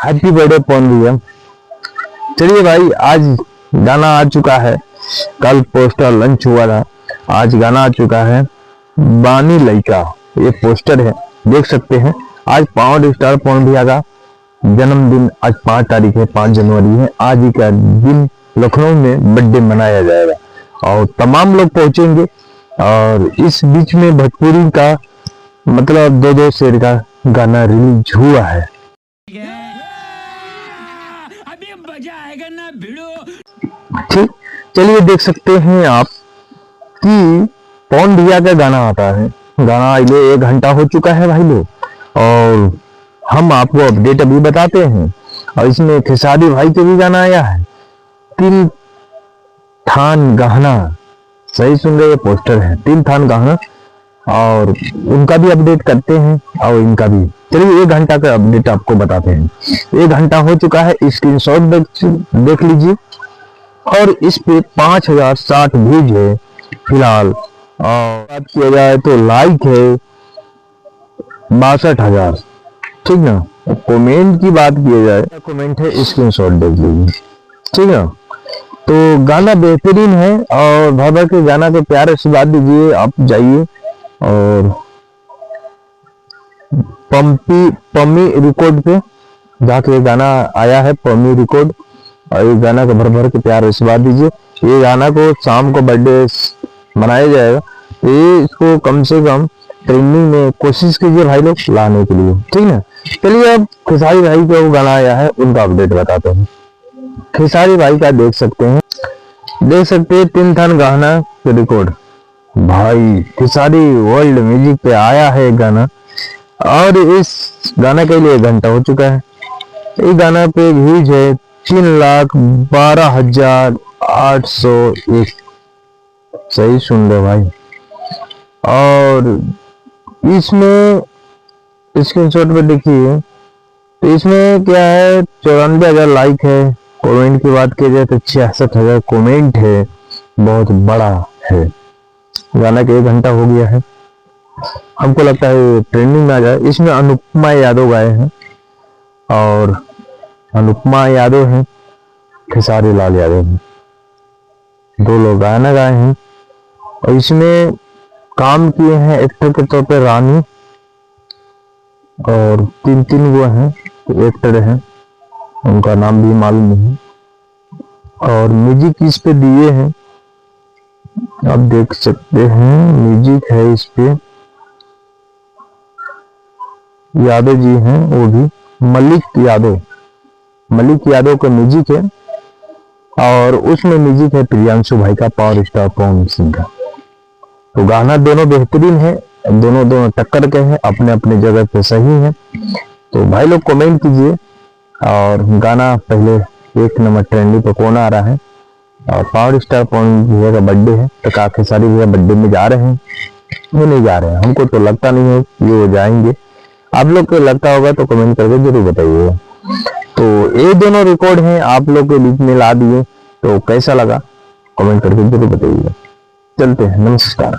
Happy birthday पवन भैया। चलिए भाई, आज गाना आ चुका है। कल पोस्टर लॉन्च हुआ था, आज गाना आ चुका है। बानी लइका ये पोस्टर है, देख सकते हैं। आज पावर स्टार पवन भैया का जन्मदिन, आज 5 तारीख है, 5 जनवरी है। आज ही का दिन लखनऊ में बर्थडे मनाया जाएगा और तमाम लोग पहुंचेंगे। और इस बीच में भोजपुरी का मतलब 2-2 शेर का गाना रिलीज हुआ है। अभी मजा आएगा ना भिड़ो। ठीक, चलिए देख सकते हैं आप कि पवन भैया का गाना आता है। गाना आइले 1 घंटा हो चुका है भाई लोग, और हम आपको अपडेट अभी बताते हैं। और इसमें खेसारी भाई के भी गाना आया है, 3 थान गहना। सही सुन रहे, पोस्टर है 3 थान गहना, और उनका भी अपडेट करते हैं और इनका भी। चलिए 1 घंटा का अपडेट आपको बताते हैं। 1 घंटा हो चुका है, स्क्रीनशॉट देख लीजिए। और इस पे 5060 व्यूज है फिलहाल। और बात किया जाए तो लाइक है 62,000। ठीक ना। कमेंट की बात की जाए, कमेंट है, स्क्रीनशॉट देख लीजिए। ठीक है, तो गाना बेहतरीन है और भर के गाना को प्यार आशीर्वाद दीजिए। आप जाइए और पम्मी रिकॉर्ड पे जाके गाना आया है, पम्मी रिकॉर्ड। और ये गाना को भर के प्यार आशीर्वाद दीजिए। ये गाना को शाम को बर्थडे मनाया जाएगा, तो ये इसको कम से कम ट्रेंडिंग में कोशिश कीजिए भाई लोग लाने के लिए। ठीक है, चलिए अब खेसारी भाई का वो गाना आया है, उनका अपडेट बताते हैं। खेसारी भाई का देख सकते हैं 3 थान गाना के रिकॉर्ड। भाई खेसारी वर्ल्ड म्यूजिक पे आया है गाना, और इस गाना के लिए 1 घंटा हो चुका है। इस गाना पे व्यूज है 3,12,801। सही सुन रहे भाई। और इसमें स्क्रीनशॉट पे देखिए, तो इसमें क्या है, 94,000 लाइक है। कमेंट की बात की जाए तो 66,000 कमेंट है, बहुत बड़ा है। गाना के 1 घंटा हो गया है, हमको लगता है ट्रेंडिंग में आ जाए। इसमें अनुपमा यादव गाए हैं, और अनुपमा यादव हैं, खेसारी लाल यादव हैं, 2 लोग गाना गाए हैं। और इसमें काम किए हैं एक्टर के तौर पे रानी, और 3 वो हैं एक्टर हैं, उनका नाम भी मालूम नहीं। और म्यूजिक इस पे दिए हैं, आप देख सकते हैं, म्यूजिक है इस पे यादव जी हैं, वो भी मलिक यादव का म्यूजिक है। और उसमें म्यूजिक है प्रियांशु भाई का, पावर स्टार पवन सिंह का। तो गाना दोनों बेहतरीन है, दोनों टक्कर के हैं, अपने अपने जगह पे सही है। तो भाई लोग कमेंट कीजिए। और गाना पहले 1 नंबर ट्रेंडिंग पे कौन आ रहा है। और पावर स्टार पवन भैया का बर्थडे है, तो काफी सारी भैया बर्थडे में जा रहे हैं, वो नहीं जा रहे हैं, हमको तो लगता नहीं है कि वो जाएंगे। आप लोग को लगता होगा तो कमेंट करके जरूर बताइएगा। तो ये दोनों रिकॉर्ड हैं, आप लोग के बीच में ला दिए, तो कैसा लगा कमेंट करके जरूर बताइएगा। चलते हैं, नमस्कार।